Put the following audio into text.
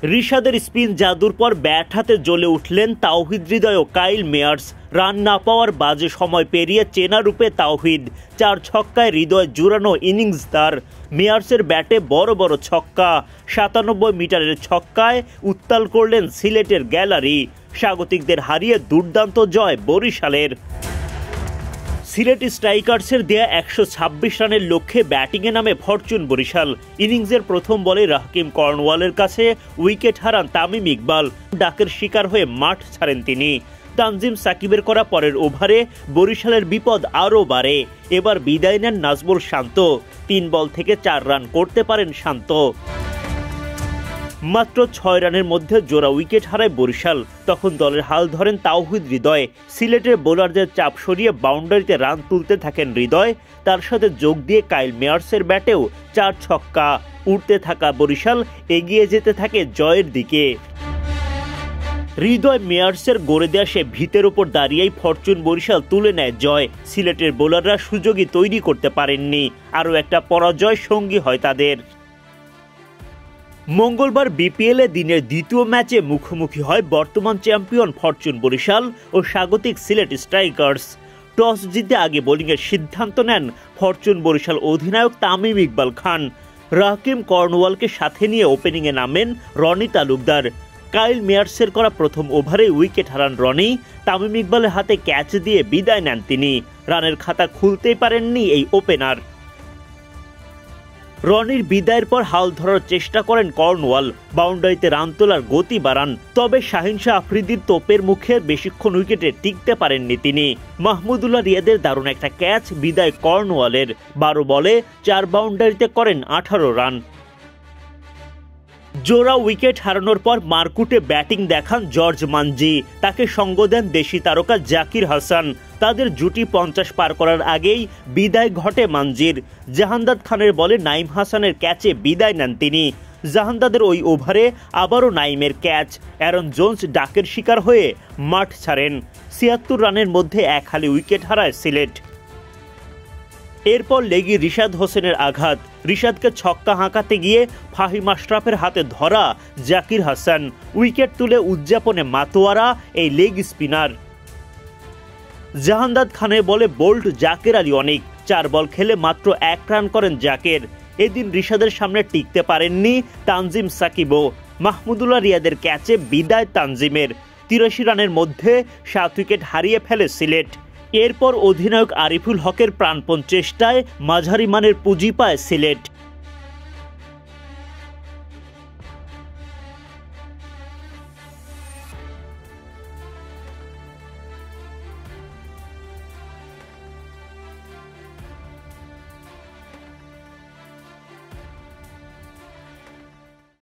রিশাদের spin জাদুর পর bat হাতে জ্বলে উঠলেন তাওহিদ হৃদয় ও কাইল মেয়ার্স। রান না পাওয়ার বাজে সময় পেরিয়ে চেনা রূপে তাওহিদ, 4 ছক্কায় হৃদয় জুড়ানো ইনিংস তার। মেয়ার্সের ব্যাটে বড় বড় ছক্কা, 97 মিটারের ছক্কায় উত্তাল করলেন সিলেটের গ্যালারি। স্বাগতিকদের হারিয়ে দুর্দান্ত জয় বরিশালের। সিলেট স্ট্রাইকার্সের দেয়া 126 রানের লক্ষ্যে ব্যাটিংয়ে নামে ফরচুন বরিশাল। ইনিংসের প্রথম বলে রাকিম কর্নওয়ালের কাছে উইকেট হারান তামিম ইকবাল। ডাকের শিকার হয়ে মাঠ ছাড়েন তিনি। তানজিম সাকিবের করা পরের ওভারে বরিশালের বিপদ আরও বাড়ে। এবার বিদায় নেন নাজমুল শান্ত। 3 বল থেকে 4 রান করতে পারেন শান্ত। মাত্র 6 রানের মধ্যে জোড়া উইকেট হারায় বরিশাল। তখন দলের হাল ধরেন তাওহিদ হৃদয়। সিলেটের বোলারদের চাপ সরিয়ে বাউন্ডারিতে রান তুলতে থাকেন হৃদয়। তার সাথে যোগ দিয়ে কাইল মেয়ার্সের ব্যাটেও 4 ছক্কা। উঠতে থাকা বরিশাল এগিয়ে যেতে থাকে জয়ের দিকে। হৃদয় মেয়ার্সের গড়ে দেয়া সে ভিতের ওপর দাঁড়িয়েই ফরচুন বরিশাল তুলে নেয় জয়। সিলেটের বোলাররা সুযোগই তৈরি করতে পারেননি। আরও একটা পরাজয় সঙ্গী হয় তাদের। মঙ্গলবার বিপিএলে দিনের দ্বিতীয় ম্যাচে মুখোমুখি হয় বর্তমান চ্যাম্পিয়ন ফরচুন বরিশাল ও স্বাগতিক সিলেট স্ট্রাইকার্স। টস জিতে আগে বোলিংয়ের সিদ্ধান্ত নেন ফরচুন বরিশাল অধিনায়ক তামিম ইকবাল খান। রাকিম কর্নওয়ালকে সাথে নিয়ে ওপেনিংয়ে নামেন রনি তালুকদার। কাইল মেয়ার্সের করা প্রথম ওভারে উইকেট হারান রনি। তামিম ইকবালের হাতে ক্যাচ দিয়ে বিদায় নেন তিনি। রানের খাতা খুলতেই পারেননি এই ওপেনার। রনির বিদায়ের পর হাল ধরার চেষ্টা করেন কর্নওয়াল। বাউন্ডারিতে রান তোলার গতি বাড়ান। তবে শাহিন শাহ আফ্রিদির তোপের মুখে বেশিক্ষণ উইকেটে টিকতে পারেননি তিনি। মাহমুদুল্লাহ রিয়াদের দারুণ একটা ক্যাচ বিদায় কর্নওয়ালের। 12 বলে 4 বাউন্ডারিতে করেন 18 রান। জোড়া উইকেট হারানোর পর মারকুটে ব্যাটিং দেখান জর্জ মানজি। তাকে সঙ্গ দেন দেশি তারকা জাকির হাসান। তাদের জুটি 50 পার করার আগেই বিদায় ঘটে মানজির। জাহান্দাদ খানের বলে নাইম হাসানের ক্যাচে বিদায় নেন তিনি। জাহান্দাদের ওই ওভারে আবারও নাইমের ক্যাচ। অ্যারন জোন্স ডাকের শিকার হয়ে মাঠ ছাড়েন। 76 রানের মধ্যে 1 হালি উইকেট হারায় সিলেট। এরপর লেগে রিশাদ হোসেনের আঘাত। রিশাদকে ছক্কা হাঁকাতে গিয়ে ফাহিম আশরাফের হাতে ধরা জাকির হাসান। উইকেট তুলে উদযাপনে মাতোয়ারা এই লেগ স্পিনার। জাহান্দাদ খানের বলে বোল্ড জাকের আলী অনেক। 4 বল খেলে মাত্র 1 রান করেন জাকের। এদিন রিশাদের সামনে টিকতে পারেননি তানজিম সাকিবও। মাহমুদুল্লাহ রিয়াদের ক্যাচে বিদায় তানজিমের। 83 রানের মধ্যে 7 উইকেট হারিয়ে ফেলে সিলেট। এরপর অধিনায়ক আরিফুল হকের প্রাণপণ চেষ্টায় মাঝারি মানের পুঁজি পায় সিলেট।